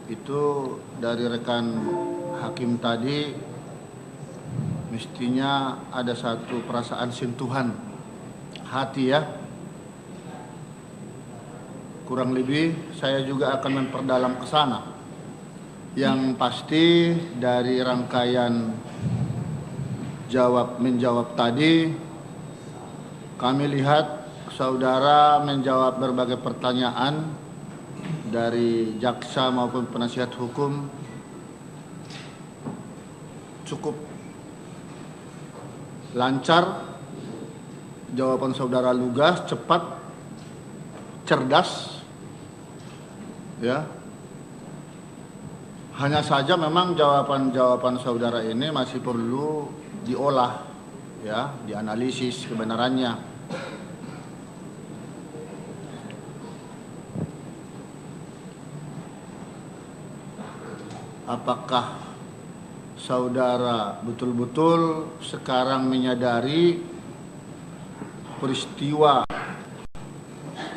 itu dari rekan hakim tadi mestinya ada satu perasaan sentuhan hati ya. Kurang lebih saya juga akan memperdalam ke sana. Yang pasti dari rangkaian jawab-menjawab tadi kami lihat saudara menjawab berbagai pertanyaan dari jaksa maupun penasihat hukum cukup lancar. Jawaban saudara lugas, cepat, cerdas. Ya. Hanya saja memang jawaban-jawaban saudara ini masih perlu diolah, ya, dianalisis kebenarannya. Apakah saudara betul-betul sekarang menyadari peristiwa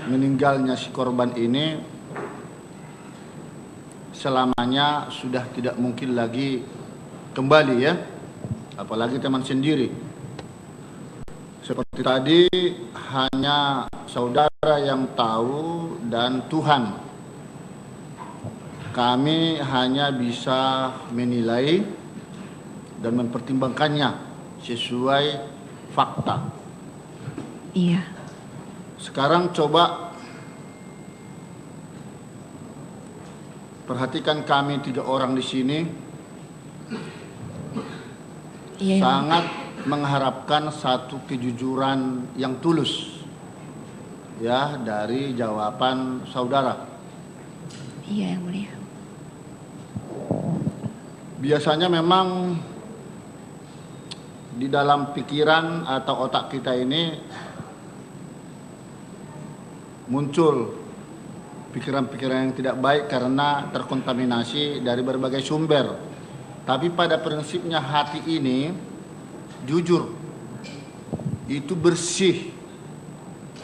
meninggalnya si korban ini selamanya sudah tidak mungkin lagi kembali ya, apalagi teman sendiri. Seperti tadi hanya saudara yang tahu dan Tuhan. Kami hanya bisa menilai dan mempertimbangkannya sesuai fakta. Iya. Sekarang coba perhatikan kami 3 orang di sini. Iya. Sangat mengharapkan satu kejujuran yang tulus ya dari jawaban saudara. Iya, Yang Mulia. Biasanya memang di dalam pikiran atau otak kita ini muncul pikiran-pikiran yang tidak baik karena terkontaminasi dari berbagai sumber. Tapi pada prinsipnya hati ini jujur, itu bersih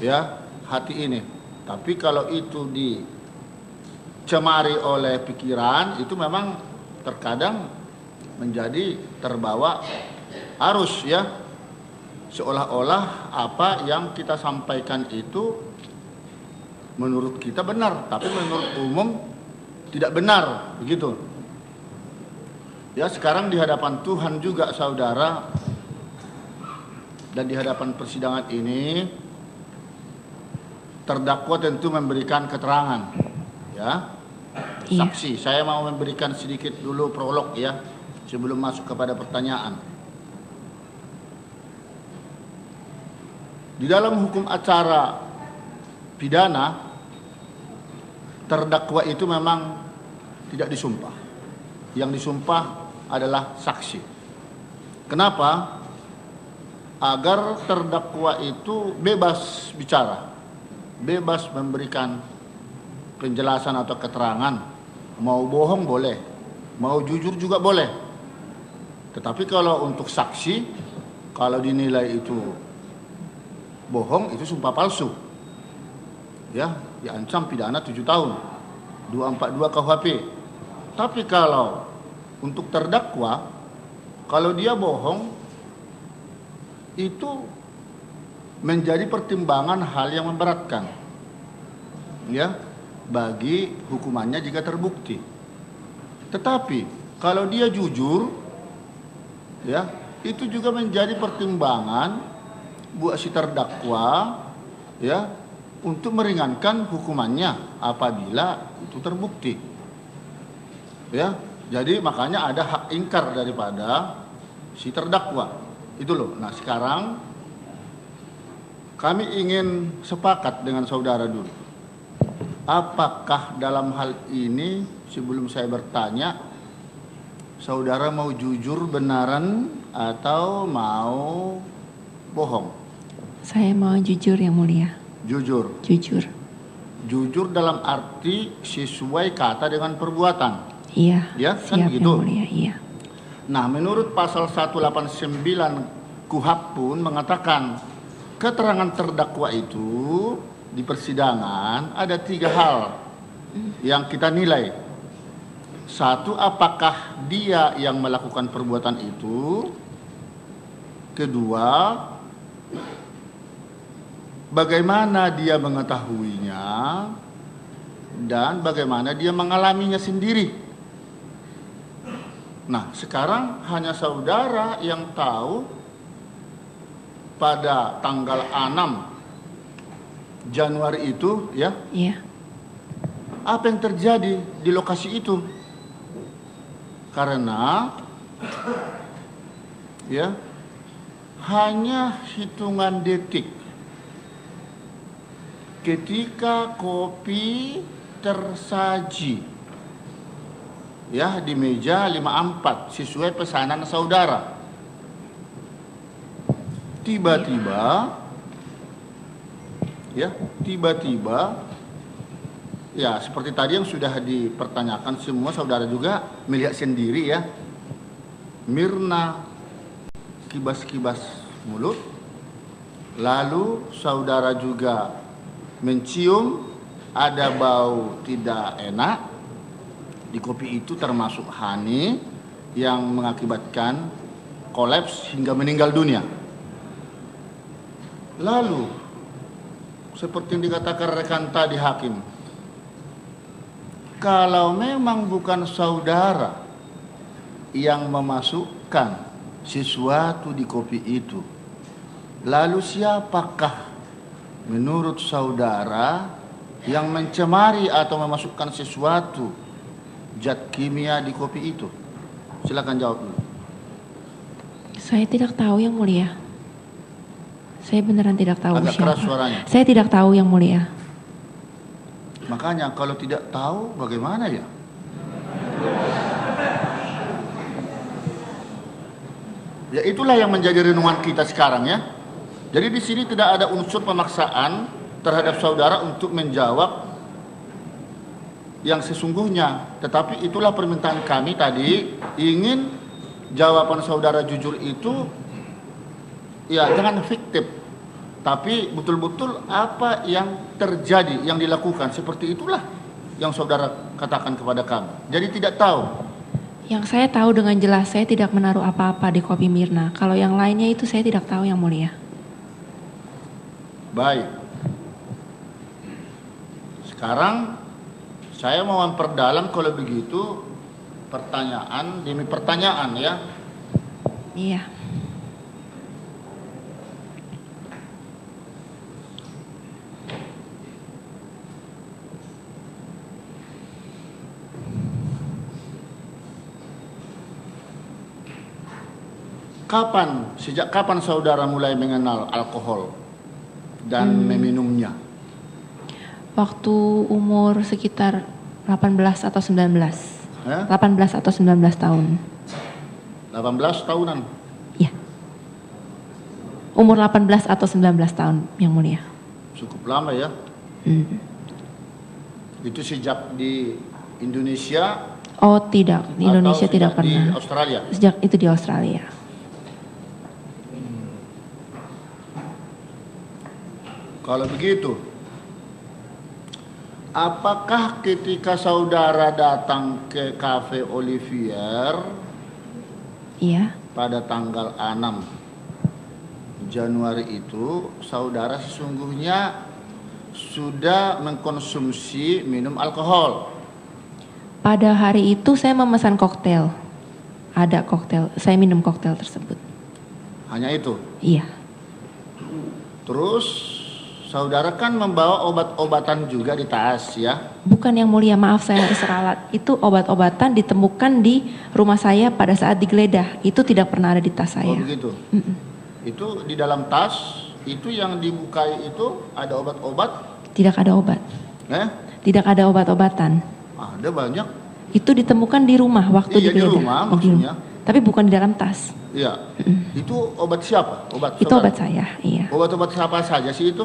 ya hati ini. Tapi kalau itu dicemari oleh pikiran, itu memang terkadang menjadi terbawa arus ya, seolah-olah apa yang kita sampaikan itu menurut kita benar, tapi menurut umum tidak benar, begitu. Ya, sekarang di hadapan Tuhan juga saudara dan di hadapan persidangan ini terdakwa tentu memberikan keterangan, ya. Saksi, saya mau memberikan sedikit dulu prolog ya, sebelum masuk kepada pertanyaan. Di dalam hukum acara pidana, terdakwa itu memang tidak disumpah. Yang disumpah adalah saksi. Kenapa? Agar terdakwa itu bebas bicara, bebas memberikan penjelasan atau keterangan. Mau bohong boleh, mau jujur juga boleh. Tetapi kalau untuk saksi, kalau dinilai itu bohong, itu sumpah palsu. Ya, diancam pidana 7 tahun 242 KUHP. Tapi kalau untuk terdakwa, kalau dia bohong, itu menjadi pertimbangan hal yang memberatkan ya bagi hukumannya jika terbukti. Tetapi kalau dia jujur ya, itu juga menjadi pertimbangan buat si terdakwa ya untuk meringankan hukumannya apabila itu terbukti. Ya, jadi makanya ada hak ingkar daripada si terdakwa. Itu loh. Nah, sekarang kami ingin sepakat dengan saudara dulu. Apakah dalam hal ini sebelum saya bertanya, saudara mau jujur benaran atau mau bohong? Saya mau jujur, Yang Mulia. Jujur. Jujur. Jujur dalam arti sesuai kata dengan perbuatan. Iya. Ya, kan siap, begitu. Yang Mulia, iya. Nah, menurut pasal 189 KUHP pun mengatakan keterangan terdakwa itu di persidangan ada 3 hal yang kita nilai. Satu, apakah dia yang melakukan perbuatan itu? Kedua, bagaimana dia mengetahuinya? Dan bagaimana dia mengalaminya sendiri? Nah, sekarang hanya saudara yang tahu pada tanggal 6 Januari itu, ya. Iya. Apa yang terjadi di lokasi itu? Karena ya, hanya hitungan detik ketika kopi tersaji ya di meja 54 sesuai pesanan saudara. Tiba-tiba ya seperti tadi yang sudah dipertanyakan, semua saudara juga melihat sendiri ya. Mirna kibas-kibas mulut, lalu saudara juga mencium ada bau tidak enak di kopi itu, termasuk honey yang mengakibatkan kolaps hingga meninggal dunia. Lalu seperti yang dikatakan rekan tadi hakim, kalau memang bukan saudara yang memasukkan sesuatu di kopi itu, lalu siapakah menurut saudara yang mencemari atau memasukkan sesuatu zat kimia di kopi itu? Silakan jawab dulu. Saya tidak tahu, Yang Mulia. Saya beneran tidak tahu. Agak siapa. keras suaranya. Saya tidak tahu, Yang Mulia. Makanya kalau tidak tahu bagaimana ya? Ya itulah yang menjadi renungan kita sekarang ya. Jadi di sini tidak ada unsur pemaksaan terhadap saudara untuk menjawab yang sesungguhnya. Tetapi itulah permintaan kami tadi, ingin jawaban saudara jujur itu ya jangan fiktif, tapi betul-betul apa yang terjadi, yang dilakukan. Seperti itulah yang saudara katakan kepada kami. Jadi tidak tahu. Yang saya tahu dengan jelas, saya tidak menaruh apa-apa di kopi Mirna. Kalau yang lainnya itu saya tidak tahu, Yang Mulia. Baik. Sekarang saya mau memperdalam kalau begitu pertanyaan demi pertanyaan ya. Iya. Sejak kapan saudara mulai mengenal alkohol dan meminumnya? Waktu umur sekitar 18 atau 19. 18 atau 19 tahun. 18 tahunan? Iya. Umur 18 atau 19 tahun, Yang Mulia. Cukup lama ya. Itu sejak di Indonesia? Oh tidak, di Indonesia tidak pernah. Di Australia? Sejak itu di Australia. Kalau begitu, apakah ketika saudara datang ke Cafe Olivier Iya. pada tanggal 6 Januari itu, saudara sesungguhnya sudah mengkonsumsi minum alkohol? Pada hari itu saya memesan koktail. Ada koktail, saya minum koktail tersebut. Hanya itu? Iya. Terus saudara kan membawa obat-obatan juga di tas ya? Bukan, Yang Mulia, maaf saya harus ralat. Itu obat-obatan ditemukan di rumah saya pada saat digeledah. Itu tidak pernah ada di tas saya. Oh begitu? Itu di dalam tas, itu yang dibukai itu ada obat-obat? Tidak ada obat. Tidak ada obat-obatan. Ada banyak. Itu ditemukan di rumah waktu Iya, digeledah. di rumah maksudnya. Tapi bukan di dalam tas. Iya. Itu obat siapa? Itu saudara? obat saya, iya. Obat-obat siapa saja sih itu?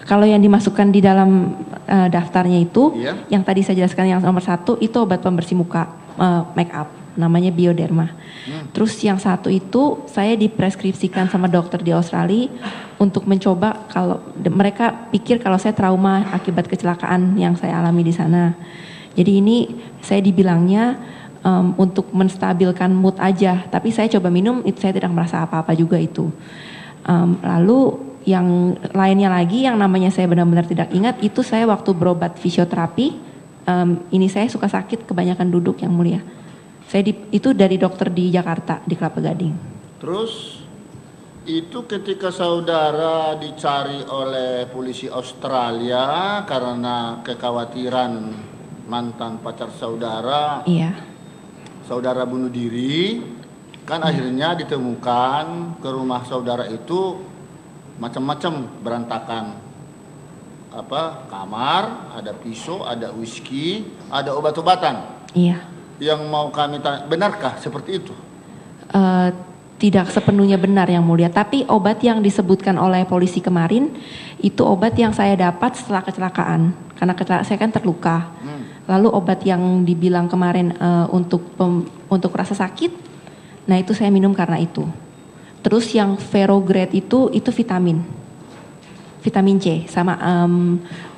Kalau yang dimasukkan di dalam daftarnya itu, Iya. yang tadi saya jelaskan yang nomor 1 itu obat pembersih muka, make up, namanya Bioderma. Terus yang 1 itu saya dipreskripsikan sama dokter di Australia untuk mencoba, kalau mereka pikir kalau saya trauma akibat kecelakaan yang saya alami di sana. Jadi ini saya dibilangnya untuk menstabilkan mood aja, tapi saya coba minum, itu saya tidak merasa apa-apa juga itu. Lalu yang lainnya lagi yang namanya saya benar-benar tidak ingat, itu saya waktu berobat fisioterapi, ini saya suka sakit kebanyakan duduk yang mulia. Itu dari dokter di Jakarta, di Kelapa Gading. Terus itu ketika saudara dicari oleh polisi Australia karena kekhawatiran mantan pacar saudara, Iya. saudara bunuh diri, kan akhirnya ditemukan ke rumah saudara itu macam-macam berantakan. Kamar, ada pisau, ada whisky, ada obat-obatan. Iya. Yang mau kami tanya, benarkah seperti itu? Tidak sepenuhnya benar yang mulia, tapi obat yang disebutkan oleh polisi kemarin itu obat yang saya dapat setelah kecelakaan, karena saya kan terluka. Lalu obat yang dibilang kemarin untuk rasa sakit, nah itu saya minum karena itu. Terus yang Ferograde itu vitamin C, sama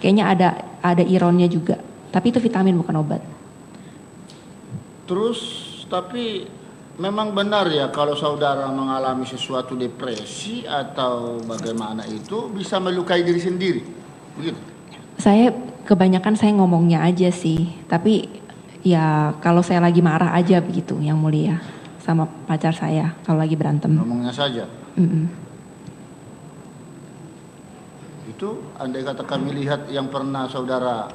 kayaknya ada ironnya juga, tapi itu vitamin bukan obat. Terus tapi memang benar ya kalau saudara mengalami sesuatu depresi atau bagaimana itu bisa melukai diri sendiri, begitu? Saya kebanyakan saya ngomongnya aja sih, tapi ya kalau saya lagi marah aja begitu yang mulia sama pacar saya kalau lagi berantem. Ngomongnya saja. Itu andai kata kami lihat yang pernah saudara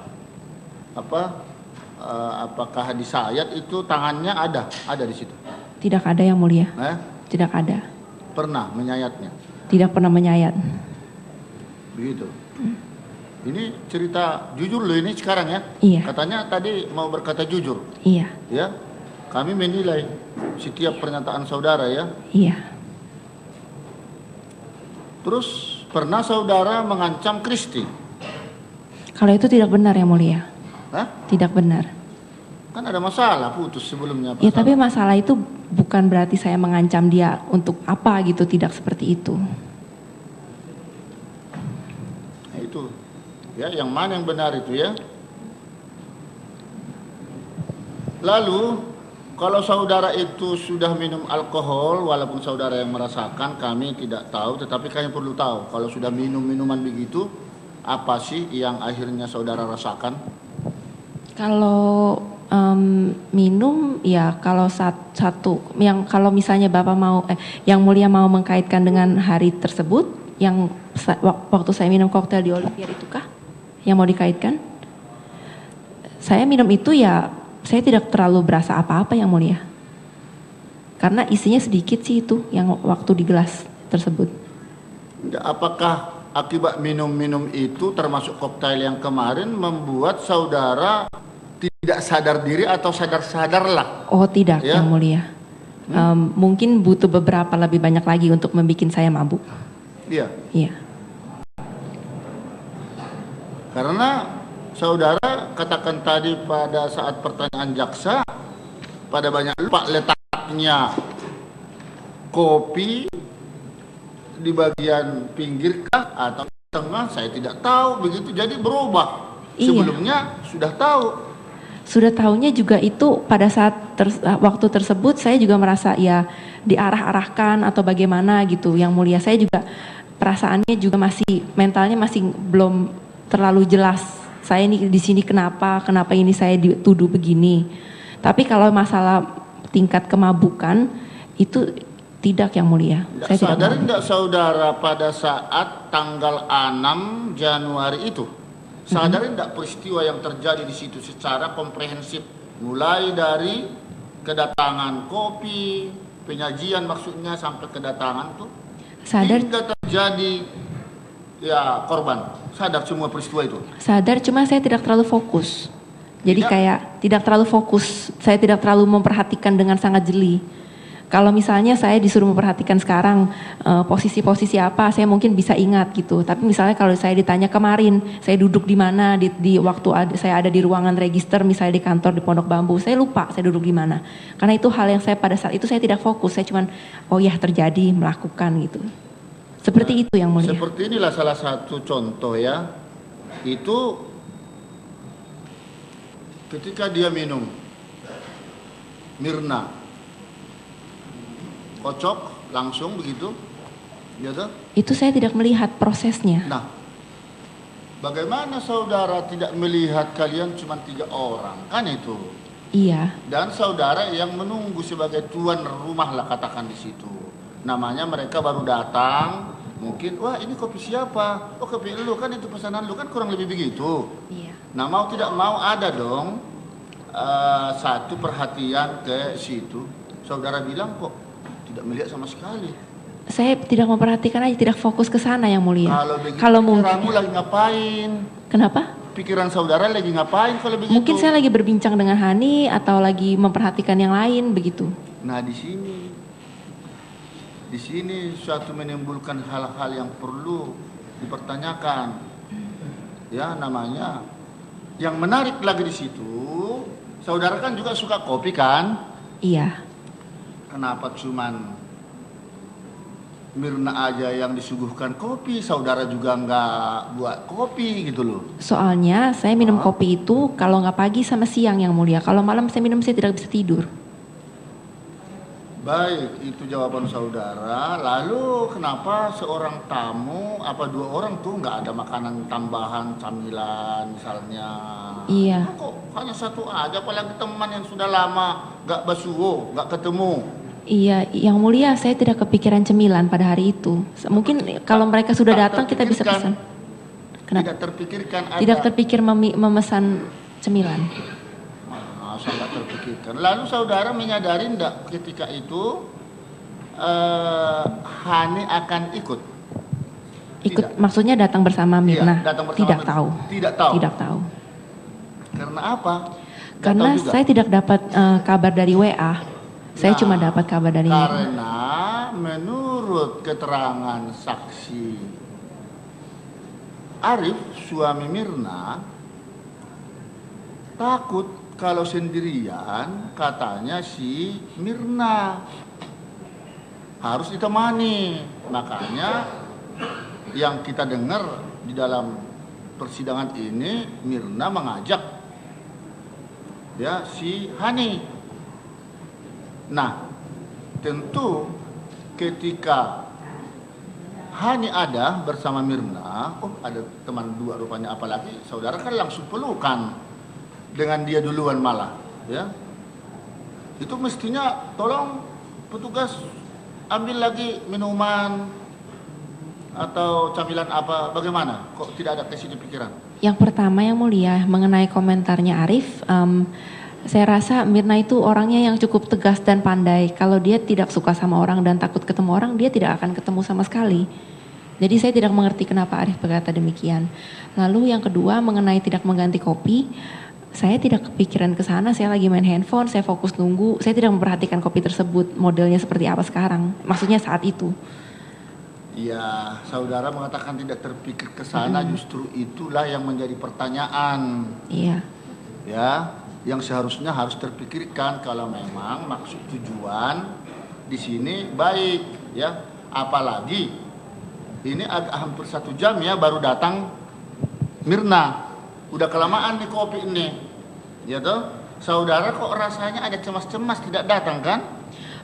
apakah disayat itu tangannya ada di situ? Tidak ada yang mulia. Tidak ada. Pernah menyayatnya? Tidak pernah menyayat. Begitu. Ini cerita jujur loh ini sekarang ya. Iya. Katanya tadi mau berkata jujur. Iya. Ya. Kami menilai setiap pernyataan saudara ya. Iya. Terus pernah saudara mengancam Kristi? Kalau itu tidak benar yang mulia. Tidak benar. Kan ada masalah putus sebelumnya. Ya tapi masalah itu bukan berarti saya mengancam dia untuk apa gitu, tidak seperti itu. Nah, itu ya yang mana yang benar itu ya. Lalu kalau saudara itu sudah minum alkohol, walaupun saudara yang merasakan, kami tidak tahu, tetapi kami perlu tahu kalau sudah minum minuman begitu, apa sih yang akhirnya saudara rasakan? Kalau minum ya kalau satu yang kalau misalnya Bapak mau yang mulia mau mengkaitkan dengan hari tersebut yang waktu saya minum koktail di Olivier itu kah yang mau dikaitkan? Saya minum itu ya saya tidak terlalu berasa apa-apa yang mulia. Karena isinya sedikit sih itu yang waktu di gelas tersebut. Apakah akibat minum-minum itu termasuk koktail yang kemarin membuat saudara tidak sadar diri atau sadar-sadarlah? Oh tidak ya? Yang mulia. Mungkin butuh beberapa lebih banyak lagi untuk membuat saya mabuk. Iya. Iya. Karena saudara katakan tadi pada saat pertanyaan jaksa, pada banyak lupa letaknya kopi di bagian pinggir kah atau tengah, saya tidak tahu begitu, jadi berubah. Sebelumnya sudah tahu. Sudah tahunya juga itu pada saat waktu tersebut saya juga merasa ya diarah-arahkan atau bagaimana gitu yang mulia. Saya juga perasaannya juga masih mentalnya masih belum terlalu jelas. Saya ini di sini kenapa ini saya dituduh begini. Tapi kalau masalah tingkat kemabukan itu tidak yang mulia. Saya sadar tidak saudara pada saat tanggal 6 Januari itu? Sadari tidak peristiwa yang terjadi di situ secara komprehensif, mulai dari kedatangan kopi, penyajian maksudnya sampai kedatangan tuh, sadar hingga terjadi ya korban. Sadar semua peristiwa itu? Sadar, cuma saya tidak terlalu fokus. Jadi kayak tidak terlalu fokus, saya tidak terlalu memperhatikan dengan sangat jeli. Kalau misalnya saya disuruh memperhatikan sekarang posisi-posisi apa, saya mungkin bisa ingat gitu. Tapi misalnya kalau saya ditanya kemarin, saya duduk di mana di waktu saya ada di ruangan register, misalnya di kantor di Pondok Bambu, saya lupa saya duduk di mana. Karena itu hal yang saya pada saat itu saya tidak fokus, saya cuman oh ya terjadi melakukan gitu. Seperti itu yang mulia. Seperti inilah salah satu contoh ya. Itu ketika dia minum Mirna, kocok langsung begitu, ya toh? Itu saya tidak melihat prosesnya. Nah, bagaimana saudara tidak melihat kalian cuma 3 orang, kan itu? Iya. Dan saudara yang menunggu sebagai tuan rumah lah katakan di situ. Namanya mereka baru datang, mungkin wah ini kopi siapa? Oh kopi lu, kan itu pesanan lu, kan kurang lebih begitu. Iya. Nah mau tidak mau ada dong satu perhatian ke situ. Saudara bilang kok tidak melihat sama sekali. Saya tidak memperhatikan aja, tidak fokus ke sana yang mulia. Kalau begitu Kalau mungkin. kamu lagi ngapain? Kenapa? Pikiran saudara lagi ngapain kalau begitu? Mungkin saya lagi berbincang dengan Hani atau lagi memperhatikan yang lain begitu. Nah di sini suatu menimbulkan hal-hal yang perlu dipertanyakan. Ya namanya. Yang menarik lagi di situ, saudara kan juga suka kopi kan? Iya. Kenapa cuman Mirna aja yang disuguhkan kopi, saudara juga nggak buat kopi gitu loh? Soalnya saya minum kopi itu kalau nggak pagi sama siang yang mulia. Kalau malam saya minum saya tidak bisa tidur. Baik, itu jawaban saudara. Lalu kenapa seorang tamu, apa 2 orang tuh nggak ada makanan tambahan, camilan misalnya? Iya. Kok hanya 1 aja, apalagi teman yang sudah lama nggak basuh, nggak ketemu. Iya, yang mulia saya tidak kepikiran cemilan pada hari itu. Mungkin kalau mereka sudah datang kita bisa pesan. Kenapa? Tidak terpikirkan ada. Tidak terpikir memesan cemilan. Masa nggak terpikirkan. Lalu saudara menyadari enggak ketika itu Hani akan ikut? Ikut, Tidak. maksudnya datang bersama Mirna? Iya, datang bersama tidak Mirna. tahu. Tidak tahu. Tidak tahu. Karena apa? Nggak Karena tahu juga. saya tidak dapat kabar dari WA. Saya cuma dapat kabar dari Mirna. Karena menurut keterangan saksi Arif, suami Mirna, takut kalau sendirian, katanya si Mirna harus ditemani. Makanya yang kita dengar di dalam persidangan ini, Mirna mengajak ya si Hani. Nah, tentu ketika Hani ada bersama Mirna, oh ada teman 2 rupanya, apalagi saudara kan langsung pelukan dengan dia duluan malah, ya. Itu mestinya tolong petugas ambil lagi minuman atau camilan apa, bagaimana? Kok tidak ada kesini pikiran? Yang pertama yang mulia mengenai komentarnya Arif, saya rasa Mirna itu orangnya yang cukup tegas dan pandai. Kalau dia tidak suka sama orang dan takut ketemu orang, dia tidak akan ketemu sama sekali. Jadi saya tidak mengerti kenapa Arif berkata demikian. Lalu yang kedua mengenai tidak mengganti kopi, saya tidak kepikiran ke sana. Saya lagi main handphone, saya fokus nunggu. Saya tidak memperhatikan kopi tersebut modelnya seperti apa sekarang. Maksudnya saat itu. Ya, saudara mengatakan tidak terpikir ke sana, justru itulah yang menjadi pertanyaan. Iya. Ya, yang seharusnya harus terpikirkan kalau memang maksud tujuan di sini baik, ya. Apalagi ini agak hampir 1 jam ya baru datang Mirna. Udah kelamaan di kopi ini, ya toh. Saudara kok rasanya ada cemas-cemas tidak datang kan?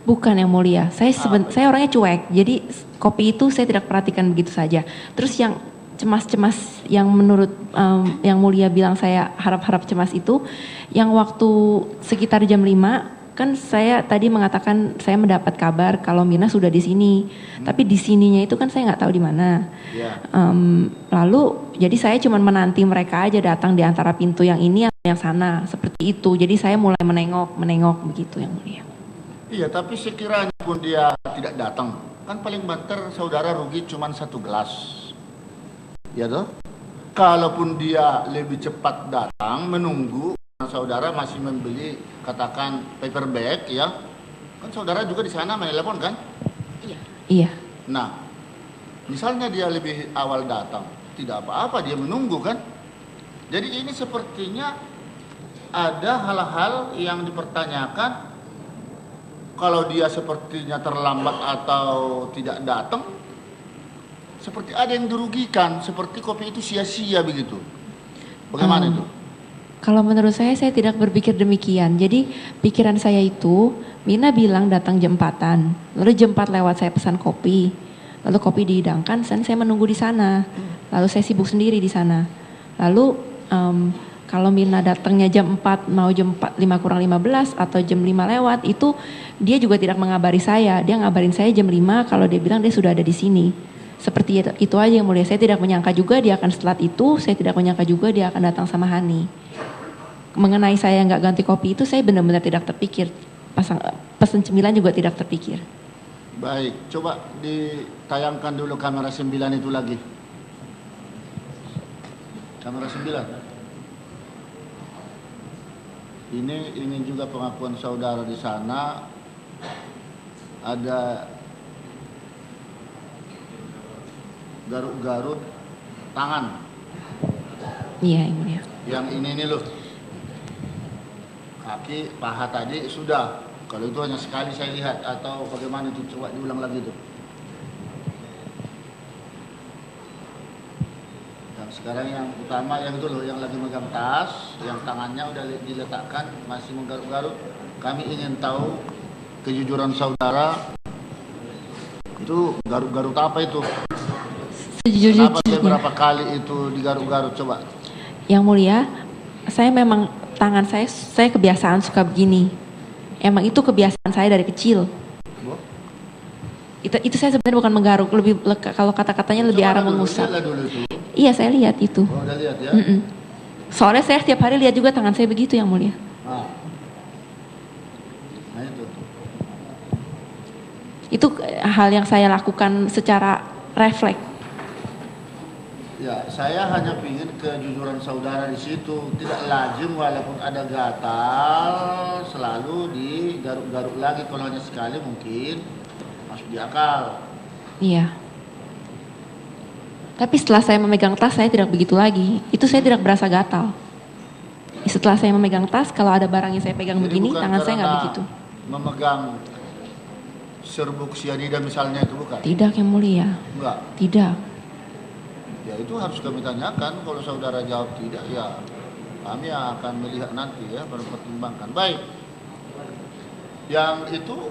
Bukan yang mulia, saya orangnya cuek, jadi kopi itu saya tidak perhatikan begitu saja. Terus yang cemas-cemas yang menurut yang mulia bilang saya harap-harap cemas itu, yang waktu sekitar jam 5, kan saya tadi mengatakan saya mendapat kabar kalau Mirna sudah di sini, tapi di sininya itu kan saya nggak tahu di mana. Ya. Lalu jadi saya cuma menanti mereka aja datang di antara pintu yang ini yang sana, seperti itu. Jadi saya mulai menengok begitu yang mulia. Iya, tapi sekiranya pun dia tidak datang, kan paling banter saudara rugi cuma 1 gelas. Ya toh? Kalaupun dia lebih cepat datang, menunggu, saudara masih membeli katakan paper bag, ya. Kan saudara juga di sana main telepon kan? Iya. Nah, misalnya dia lebih awal datang, tidak apa-apa, dia menunggu kan? Jadi ini sepertinya ada hal-hal yang dipertanyakan. Kalau dia sepertinya terlambat atau tidak datang, seperti ada yang dirugikan, seperti kopi itu sia-sia begitu. Bagaimana itu? Kalau menurut saya tidak berpikir demikian. Jadi pikiran saya itu, Mina bilang datang jam 4-an. Lalu jam 4 lewat saya pesan kopi. Lalu kopi dihidangkan, dan saya menunggu di sana. Lalu saya sibuk sendiri di sana. Lalu kalau Mina datangnya jam 4, mau jam 4, 5 kurang 15 atau jam 5 lewat, itu dia juga tidak mengabari saya. Dia ngabarin saya jam 5 kalau dia bilang dia sudah ada di sini. Seperti itu aja yang mulia. Saya tidak menyangka juga dia akan setelah itu, saya tidak menyangka juga dia akan datang sama Hani. Mengenai saya nggak ganti kopi itu saya benar-benar tidak terpikir. Pesan cemilan juga tidak terpikir. Baik, coba ditayangkan dulu kamera 9 itu lagi. Kamera 9. Ini juga pengakuan saudara di sana. Ada garuk-garuk tangan. Iya, yang mulia. Yang ini loh. Kaki, paha tadi sudah. Kalau itu hanya sekali saya lihat atau bagaimana itu, coba diulang lagi tuh. Yang sekarang yang utama yang itu loh, yang lagi megang tas, yang tangannya udah diletakkan masih menggaruk-garuk. Kami ingin tahu kejujuran saudara. Itu garuk-garuk apa itu? Kenapa beberapa kali itu digaruk-garuk, coba? Yang mulia, saya memang tangan saya kebiasaan suka begini. Emang itu kebiasaan saya dari kecil. Itu saya sebenarnya bukan menggaruk, lebih kalau kata-katanya lebih arah mengusap. Iya, saya lihat itu. Oh, udah lihat ya? Soalnya saya setiap hari lihat juga tangan saya begitu yang mulia. Nah itu. Itu hal yang saya lakukan secara refleks. Ya, saya hanya ingin kejujuran saudara di situ. Tidak lazim walaupun ada gatal selalu digaruk-garuk lagi. Kalau hanya sekali mungkin masuk di akal. Iya. Tapi setelah saya memegang tas saya tidak begitu lagi. Itu saya tidak berasa gatal. Setelah saya memegang tas, kalau ada barang yang saya pegang begini, tangan saya nggak begitu. Memegang serbuk sianida misalnya itu bukan? Tidak yang mulia. Enggak. Tidak. Ya itu harus kami tanyakan. Kalau saudara jawab tidak, ya kami akan melihat nanti ya, mempertimbangkan. Baik. Yang itu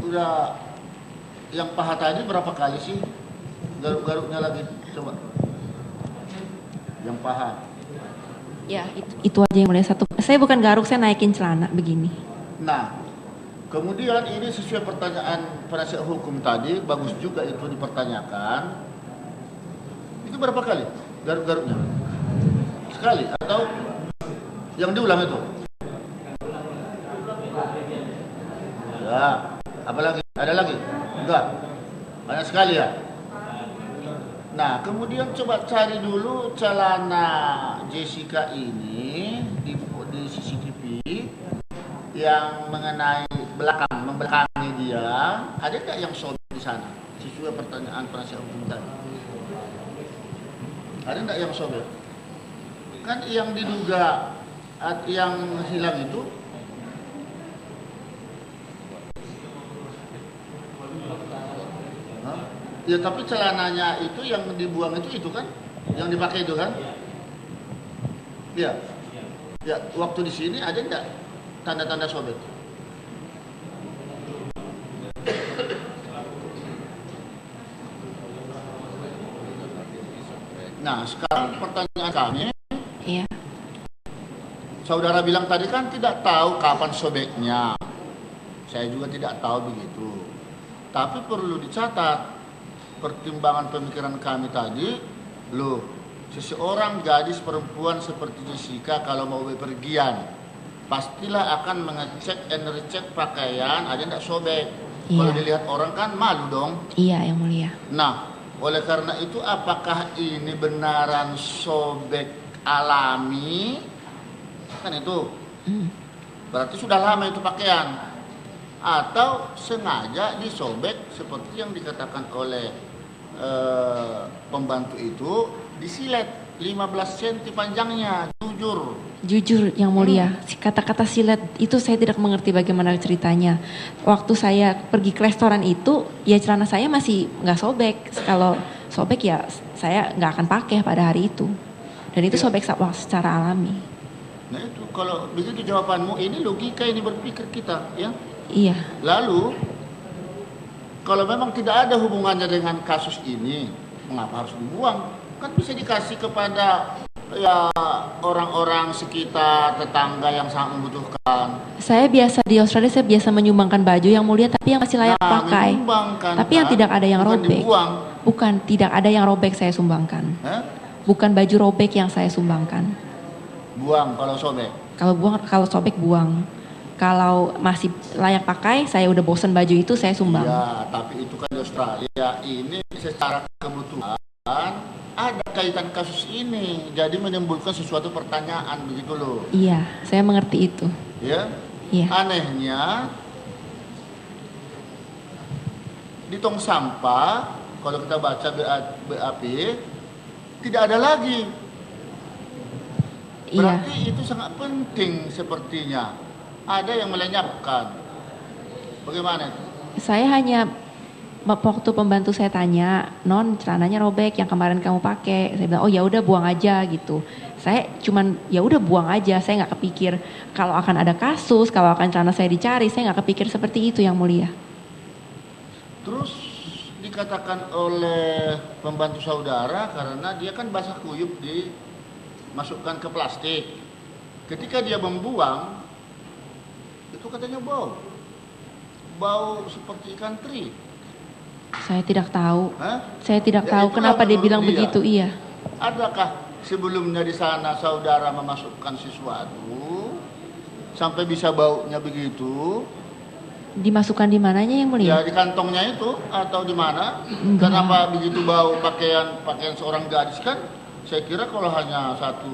udah, yang paha tadi berapa kali sih garuk-garuknya lagi, coba? Yang paha. Ya itu aja yang mulia. Satu. Saya bukan garuk, saya naikin celana begini. Nah, kemudian ini sesuai pertanyaan penasihat hukum tadi, bagus juga itu dipertanyakan. Itu berapa kali garuk-garuknya? Sekali atau yang diulang itu? Ya, apa lagi? Ada lagi? Enggak. Hanya sekali ya. Nah, kemudian coba cari dulu celana Jessica ini di CCTV yang mengenai membelakangi dia. Ada nggak yang sobek di sana? Sesuai pertanyaan penasihat hukum tadi. Ada enggak yang sobek? Kan yang diduga yang hilang itu ya, tapi celananya itu yang dibuang itu kan? Yang dipakai itu kan? Ya. Ya, waktu di sini ada enggak tanda-tanda sobek? Nah, sekarang pertanyaan kami, iya. Saudara bilang tadi kan tidak tahu kapan sobeknya. Saya juga tidak tahu begitu. Tapi perlu dicatat, pertimbangan pemikiran kami tadi, loh, seseorang gadis perempuan seperti Jessica kalau mau bepergian, pastilah akan mengecek and recheck pakaian, ada tidak sobek. Iya. Kalau dilihat orang kan malu dong. Iya, yang mulia. Nah, oleh karena itu apakah ini benaran sobek alami? Kan itu. Berarti sudah lama itu pakaian. Atau sengaja disobek seperti yang dikatakan oleh pembantu itu, disilet 15 cm panjangnya, jujur. Jujur yang mulia, kata-kata silet itu saya tidak mengerti bagaimana ceritanya. Waktu saya pergi ke restoran itu, ya celana saya masih nggak sobek. Kalau sobek ya saya nggak akan pakai pada hari itu. Dan itu sobek secara alami. Nah itu kalau begitu jawabanmu, ini logika ini berpikir kita, ya. Iya. Lalu kalau memang tidak ada hubungannya dengan kasus ini, mengapa harus dibuang? Kan bisa dikasih kepada ya orang-orang sekitar, tetangga yang sangat membutuhkan. Saya biasa di Australia, saya biasa menyumbangkan baju yang mulia, tapi yang masih layak pakai. Tapi yang tidak ada yang robek. Dibuang. Bukan, tidak ada yang robek saya sumbangkan. Bukan baju robek yang saya sumbangkan. Buang kalau sobek. Kalau sobek buang. Kalau masih layak pakai, saya udah bosen baju itu, saya sumbang. Ya, tapi itu kan di Australia. Ini secara kebutuhan ada kaitan kasus ini, jadi menimbulkan sesuatu pertanyaan begitu loh. Iya, saya mengerti itu. Ya. Iya. Anehnya di tong sampah kalau kita baca BAP tidak ada lagi. Berarti itu sangat penting sepertinya. Ada yang melenyapkan. Bagaimana itu? Saya hanya waktu pembantu saya tanya, non celananya robek yang kemarin kamu pakai, saya bilang oh ya udah buang aja gitu. Saya cuman ya udah buang aja, saya nggak kepikir kalau akan ada kasus, kalau akan celana saya dicari, saya nggak kepikir seperti itu yang mulia. Terus dikatakan oleh pembantu saudara karena dia kan basah kuyup dimasukkan ke plastik. Ketika dia membuang, itu katanya bau seperti ikan teri. Saya tidak tahu. Saya tidak Ya, tahu kenapa dia bilang begitu. Iya. Adakah sebelumnya di sana saudara memasukkan sesuatu sampai bisa baunya begitu? Dimasukkan di mananya yang mulia? Ya di kantongnya itu atau di mana? Kenapa begitu bau pakaian seorang gadis kan? Saya kira kalau hanya 1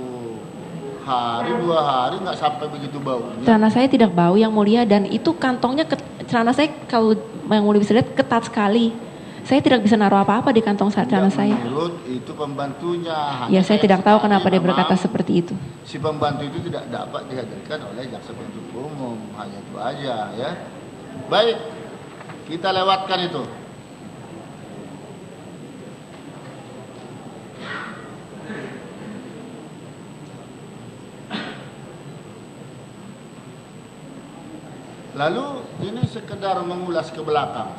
hari 2 hari nggak sampai begitu baunya. Celana saya tidak bau yang mulia, dan itu kantongnya celana saya kalau yang mulia bisa lihat ketat sekali. Saya tidak bisa naruh apa-apa di kantong celana saya. Menurut itu pembantunya. Ya saya tidak tahu kenapa dia berkata seperti itu. Si pembantu itu tidak dapat dihadirkan oleh jaksa penuntut umum, hanya itu aja ya. Baik, kita lewatkan itu. Lalu ini sekedar mengulas ke belakang.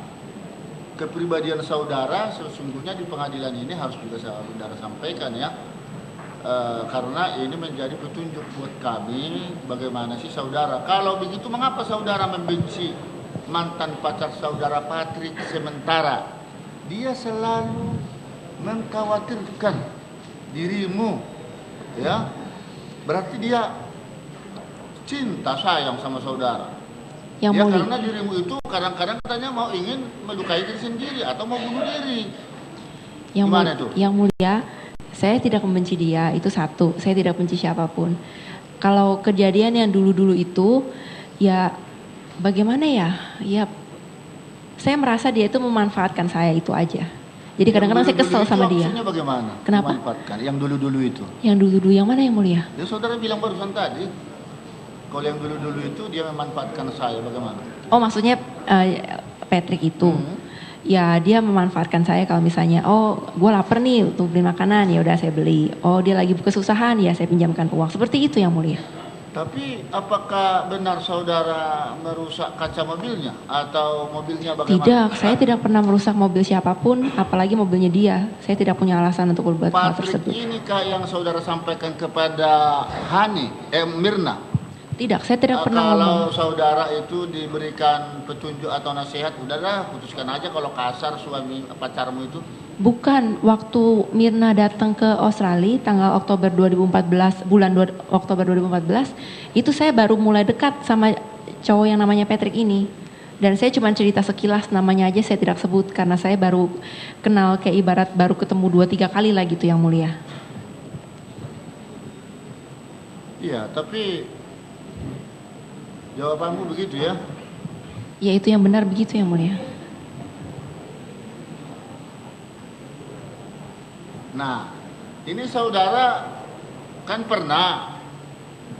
Kepribadian saudara sesungguhnya di pengadilan ini harus juga saudara sampaikan ya. Karena ini menjadi petunjuk buat kami bagaimana sih saudara. Kalau begitu mengapa saudara membenci mantan pacar saudara Patrick, sementara dia selalu mengkhawatirkan dirimu ya. Berarti dia cinta sayang sama saudara. Yang ya mulia. karena dirimu itu kadang-kadang katanya mau ingin melukai diri sendiri atau mau bunuh diri. Gimana itu? Yang mulia, saya tidak membenci dia, itu satu. Saya tidak benci siapapun. Kalau kejadian yang dulu-dulu itu, ya bagaimana ya? Ya saya merasa dia itu memanfaatkan saya, itu aja. Jadi kadang-kadang saya kesel sama dia. Maksudnya bagaimana? Kenapa? Memanfaatkan yang dulu-dulu itu. Yang dulu-dulu yang mana yang mulia? Ya saudara bilang barusan tadi. Kalau yang dulu-dulu itu dia memanfaatkan saya, bagaimana? Oh maksudnya Patrick itu, ya dia memanfaatkan saya kalau misalnya, oh gue lapar nih untuk beli makanan, ya udah saya beli. Oh dia lagi kesusahan, ya saya pinjamkan uang. Seperti itu yang mulia. Tapi apakah benar saudara merusak kaca mobilnya atau mobilnya bagaimana? Tidak, saya tidak pernah merusak mobil siapapun, apalagi mobilnya dia. Saya tidak punya alasan untuk berbuat hal tersebut. Patrick ini kah yang saudara sampaikan kepada Mirna? Tidak, saya tidak pernah kalau ngomong. saudara itu diberikan petunjuk atau nasihat, udahlah putuskan aja kalau kasar suami pacarmu itu. Bukan, waktu Mirna datang ke Australia tanggal Oktober 2014, Oktober 2014, itu saya baru mulai dekat sama cowok yang namanya Patrick ini. Dan saya cuma cerita sekilas, namanya aja saya tidak sebut karena saya baru kenal, kayak ibarat baru ketemu 2-3 kali lah gitu yang mulia. Iya, tapi jawabanmu begitu ya? Ya itu yang benar begitu yang mulia. Nah, ini saudara kan pernah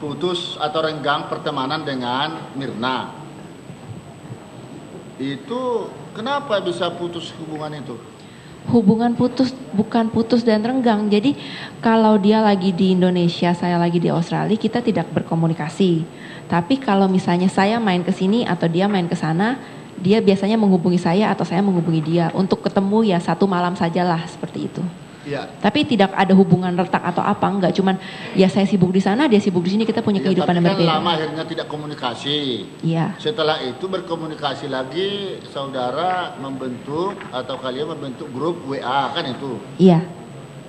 putus atau renggang pertemanan dengan Mirna. Itu kenapa bisa putus hubungan itu? Hubungan putus, bukan putus dan renggang. Jadi kalau dia lagi di Indonesia, saya lagi di Australia, kita tidak berkomunikasi. Tapi kalau misalnya saya main ke sini atau dia main ke sana, dia biasanya menghubungi saya atau saya menghubungi dia. Untuk ketemu ya 1 malam sajalah, seperti itu. Ya. Tapi tidak ada hubungan retak atau apa, enggak. Cuman ya saya sibuk di sana, dia sibuk di sini, kita punya kehidupan yang berbeda. Tapi kan lama akhirnya tidak komunikasi. Iya. Setelah itu berkomunikasi lagi, saudara membentuk atau kalian membentuk grup WA, kan itu. Iya.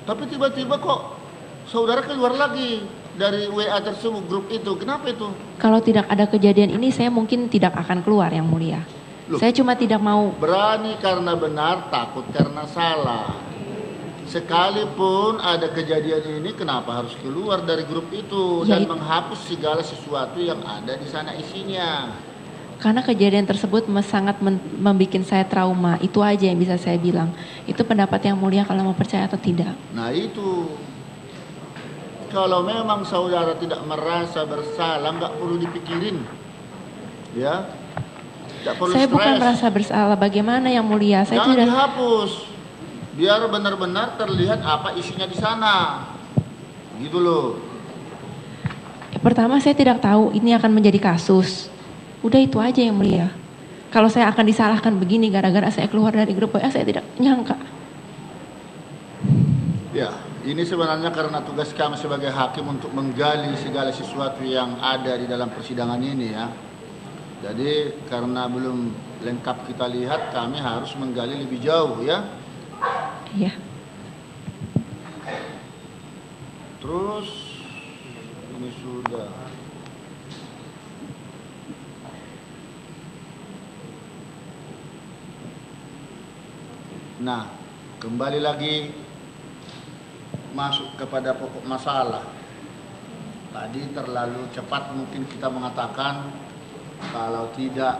Tapi tiba-tiba kok saudara keluar lagi dari WA tersebut, grup itu. Kenapa itu? Kalau tidak ada kejadian ini, saya mungkin tidak akan keluar, Yang Mulia. Loh. Saya cuma tidak mau. Berani karena benar, takut karena salah. Sekalipun ada kejadian ini, kenapa harus keluar dari grup itu Ya, dan menghapus segala sesuatu yang ada di sana isinya? Karena kejadian tersebut sangat membuat saya trauma. Itu aja yang bisa saya bilang. Itu pendapat Yang Mulia kalau mau percaya atau tidak. Nah itu, kalau memang saudara tidak merasa bersalah, nggak perlu dipikirin, ya, nggak perlu Saya stres. bukan merasa bersalah. Bagaimana Yang Mulia? Saya Jangan tidak. dihapus, biar benar-benar terlihat apa isinya di sana, gitu loh. Pertama saya tidak tahu ini akan menjadi kasus. Udah itu aja Yang Mulia. Kalau saya akan disalahkan begini gara-gara saya keluar dari grup WA, saya tidak nyangka. Ya, ini sebenarnya karena tugas kami sebagai hakim untuk menggali segala sesuatu yang ada di dalam persidangan ini, ya. Jadi karena belum lengkap kita lihat, kami harus menggali lebih jauh, ya. Iya. Terus ini sudah. Nah, kembali lagi masuk kepada pokok masalah. Tadi terlalu cepat mungkin kita mengatakan kalau tidak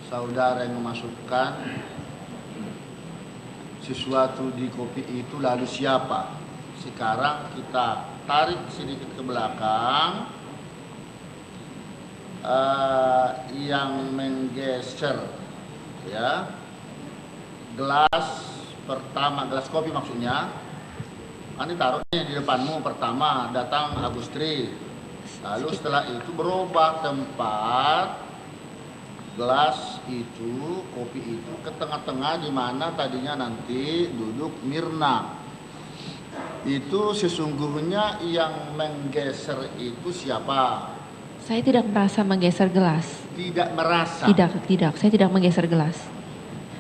saudara yang memasukkan sesuatu di kopi itu, lalu siapa? Sekarang kita tarik sedikit ke belakang, yang menggeser, ya, gelas pertama, gelas kopi maksudnya, kan ditaruhnya di depanmu. Pertama datang Agustri, lalu setelah itu berubah tempat. Gelas itu, kopi itu ke tengah-tengah, di mana tadinya nanti duduk Mirna. Itu sesungguhnya yang menggeser itu siapa? Saya tidak merasa menggeser gelas. Tidak merasa. Tidak. Saya tidak menggeser gelas.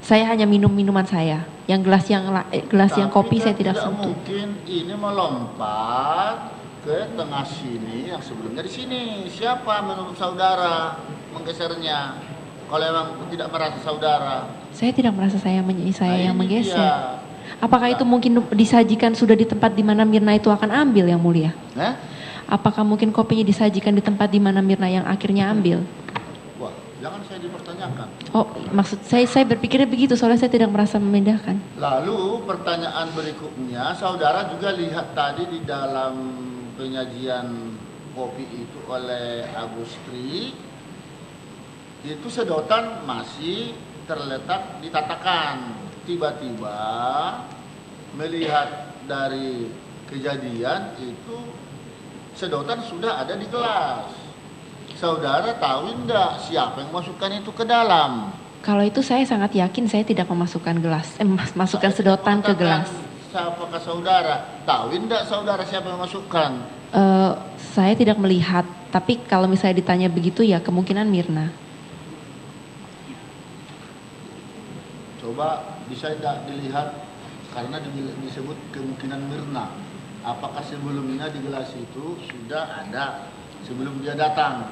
Saya hanya minum minuman saya. Yang gelas yang kopi kan saya tidak sentuh. Mungkin ini melompat ke tengah sini, yang sebelumnya di sini. Siapa menurut saudara menggesernya? Kalau memang tidak merasa saudara. Saya tidak merasa saya yang menggeser. Dia. Apakah itu mungkin disajikan sudah di tempat di mana Mirna itu akan ambil, Yang Mulia? Apakah mungkin kopinya disajikan di tempat di mana Mirna yang akhirnya ambil? Wah, jangan saya dipertanyakan. Oh, maksud saya berpikirnya begitu, soalnya saya tidak merasa memindahkan. Lalu pertanyaan berikutnya, saudara juga lihat tadi di dalam penyajian kopi itu oleh Agustri, itu sedotan masih terletak di tatakan. Tiba-tiba melihat dari kejadian itu sedotan sudah ada di gelas. Saudara tahu enggak siapa yang masukkan itu ke dalam? Kalau itu saya sangat yakin saya tidak memasukkan masukkan sedotan ke gelas. Siapakah saudara? Tahu enggak saudara siapa yang masukkan? Saya tidak melihat, tapi kalau misalnya ditanya begitu ya kemungkinan Mirna. Coba bisa tidak dilihat, karena disebut kemungkinan Mirna. Apakah sebelumnya di gelas itu sudah ada sebelum dia datang?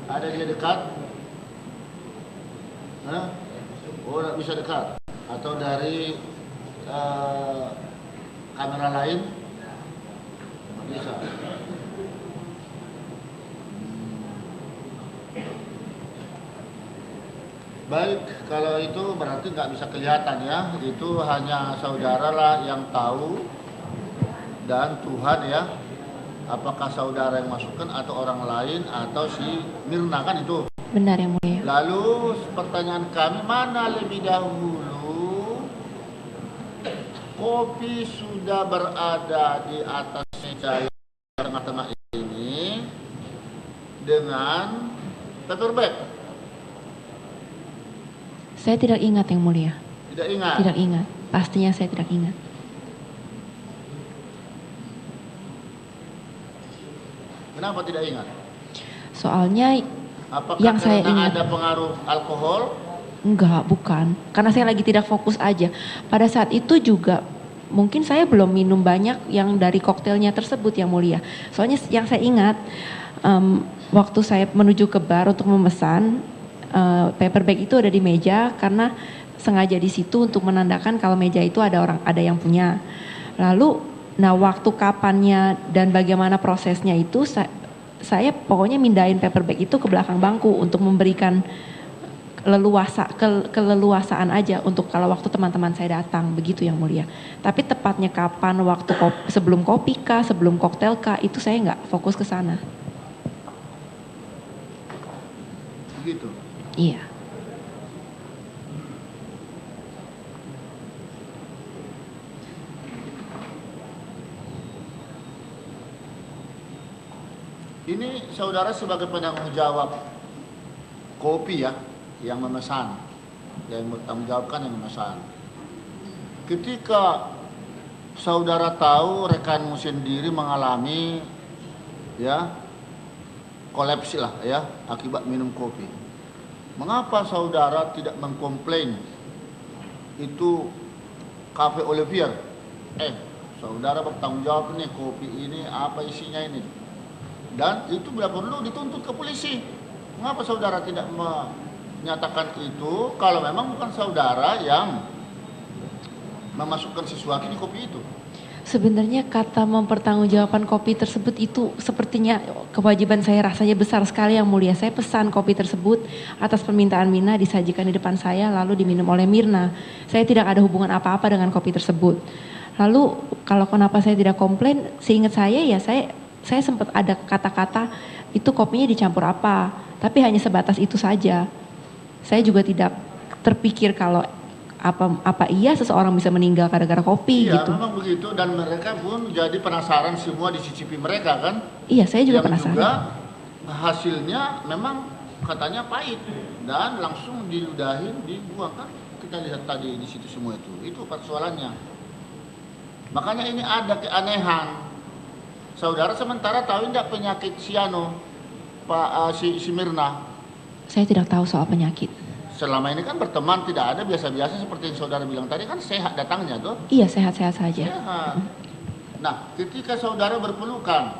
Ada dia dekat? Oh, tidak bisa dekat. Atau dari kamera lain? Bisa. Baik, kalau itu berarti nggak bisa kelihatan ya. Itu hanya saudara lah yang tahu dan Tuhan ya. Apakah saudara yang masukkan atau orang lain atau si Mirna kan itu. Benar yang mulia. Lalu pertanyaan kami, mana lebih dahulu kopi sudah berada di atas meja yang tengah-tengah ini dengan paper bag? Saya tidak ingat yang mulia. Tidak ingat? Tidak ingat. Pastinya saya tidak ingat. Kenapa tidak ingat? Soalnya Apakah yang saya karena ingat, ada pengaruh alkohol? enggak, bukan. Karena saya lagi tidak fokus aja. Pada saat itu juga mungkin saya belum minum banyak yang dari koktailnya tersebut yang mulia. Soalnya yang saya ingat waktu saya menuju ke bar untuk memesan, paper bag itu ada di meja karena sengaja di situ untuk menandakan kalau meja itu ada yang punya. Lalu, nah waktu kapannya dan bagaimana prosesnya itu saya pokoknya mindahin paper bag itu ke belakang bangku untuk memberikan keleluasaan aja untuk kalau waktu teman-teman saya datang, begitu yang mulia. Tapi tepatnya kapan, waktu sebelum kopi kah, sebelum koktail kah, itu saya nggak fokus ke sana. Begitu. Iya. Ini saudara sebagai penanggung jawab kopi ya, yang memesan, yang bertanggung jawabkan yang memesan. Ketika saudara tahu rekanmu sendiri mengalami ya kolapsi lah ya akibat minum kopi, mengapa saudara tidak mengkomplain itu Cafe Olivier? Saudara bertanggung jawab nih kopi ini apa isinya ini, dan itu bila perlu dituntut ke polisi. Mengapa saudara tidak menyatakan itu kalau memang bukan saudara yang memasukkan sesuatu di kopi itu? Sebenarnya kata mempertanggungjawabkan kopi tersebut itu sepertinya kewajiban saya, rasanya besar sekali yang mulia. Saya pesan kopi tersebut atas permintaan Mirna, disajikan di depan saya lalu diminum oleh Mirna. Saya tidak ada hubungan apa-apa dengan kopi tersebut. Lalu kalau kenapa saya tidak komplain, seingat saya ya saya sempat ada kata-kata itu kopinya dicampur apa, tapi hanya sebatas itu saja. Saya juga tidak terpikir kalau apa iya seseorang bisa meninggal gara-gara kopi iya, gitu. Memang begitu, dan mereka pun jadi penasaran semua dicicipi mereka kan. Iya, saya juga yang penasaran. Juga hasilnya memang katanya pahit dan langsung diludahin, dibuang kan. Kita lihat tadi di situ semua itu persoalannya. Makanya ini ada keanehan. Saudara sementara tahu tidak penyakit Siano, si Mirna? Saya tidak tahu soal penyakit. Selama ini kan berteman tidak ada, biasa-biasa seperti yang saudara bilang tadi kan sehat datangnya tuh. Iya, sehat-sehat saja. Sehat. Nah, ketika saudara berpelukan,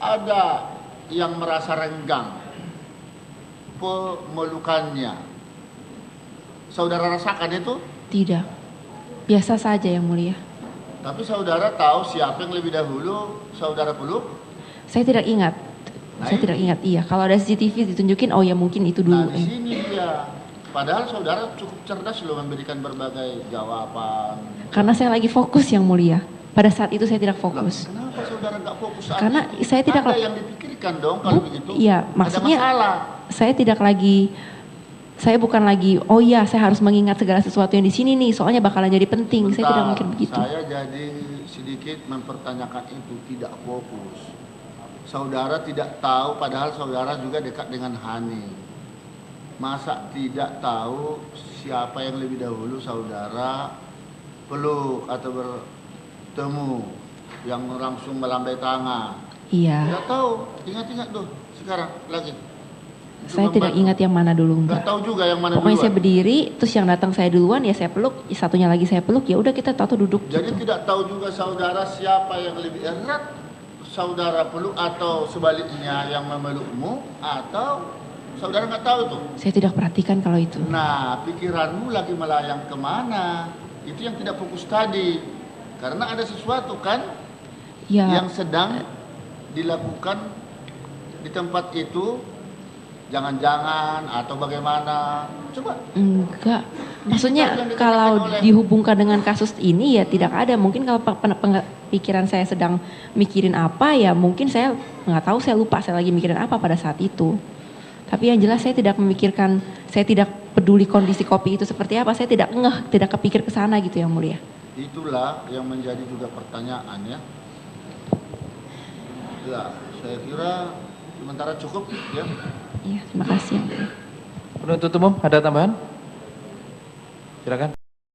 ada yang merasa renggang pemelukannya. Saudara rasakan itu? Tidak. Biasa saja yang mulia. Tapi saudara tahu siapa yang lebih dahulu saudara peluk? Saya tidak ingat. Saya tidak ingat, iya. Kalau ada CCTV ditunjukin, oh ya mungkin itu dulu. Nah, di sini dia. Padahal saudara cukup cerdas loh memberikan berbagai jawaban. Karena saya lagi fokus yang mulia. Pada saat itu saya tidak fokus. Loh, kenapa saudara nggak fokus saat Karena itu? saya tidak ada yang dipikirkan dong kalau begitu. Iya, maksudnya ada masalah. Saya bukan lagi, oh iya saya harus mengingat segala sesuatu yang di sini nih, soalnya bakalan jadi penting. Bentar, saya tidak mungkin begitu. Saya jadi sedikit mempertanyakan itu, tidak fokus. Saudara tidak tahu, padahal saudara juga dekat dengan Hani. Masa tidak tahu siapa yang lebih dahulu saudara peluk atau bertemu, yang langsung melambai tangan? Iya. Tidak tahu, ingat-ingat tuh sekarang lagi. Saya tidak ingat yang mana dulu, enggak. Nggak tahu juga yang mana Pokoknya duluan. saya berdiri, terus yang datang saya duluan, ya saya peluk, satunya lagi saya peluk, ya udah kita tahu duduk. Jadi gitu. tidak tahu juga saudara siapa yang lebih erat, saudara peluk atau sebaliknya yang memelukmu, atau saudara nggak tahu tuh. Saya tidak perhatikan kalau itu. Nah, pikiranmu lagi melayang kemana? Itu yang tidak fokus tadi. Karena ada sesuatu kan Ya. yang sedang dilakukan di tempat itu, jangan-jangan atau bagaimana? Coba. Enggak. Maksudnya Yang dikatakan kalau oleh- dihubungkan dengan kasus ini ya tidak ada. Mungkin kalau pikiran saya sedang mikirin apa ya mungkin saya nggak tahu, saya lupa saya lagi mikirin apa pada saat itu. Tapi yang jelas saya tidak memikirkan, saya tidak peduli kondisi kopi itu seperti apa. Saya tidak tidak kepikir ke sana gitu Yang Mulia. Itulah yang menjadi juga pertanyaan ya. Ya, saya kira sementara cukup ya. Iya, terima kasih Yang Mulia. Penuntut umum ada tambahan? Silakan.